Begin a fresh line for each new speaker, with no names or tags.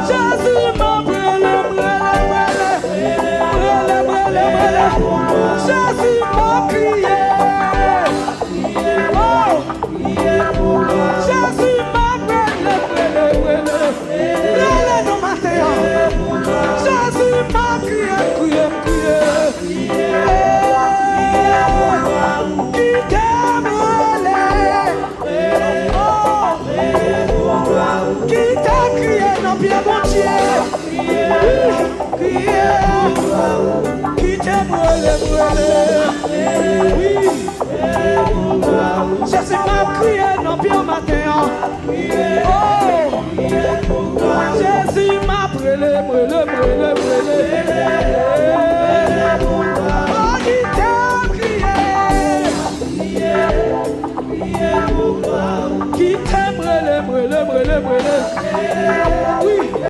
Jésus m'a brûlé, Jésus m'a crié. Oh, Jésus m'a brûlé, non matin. Jésus m'a crié, crié. Qui t'aime, qui t'a crié dans bien mon Dieu, crié, qui t'a brûlé, oui, Jésus m'a crié dans bien matin, oh, Jésus m'a brûlé, oh, qui t'a crié, qui t'a brûlé,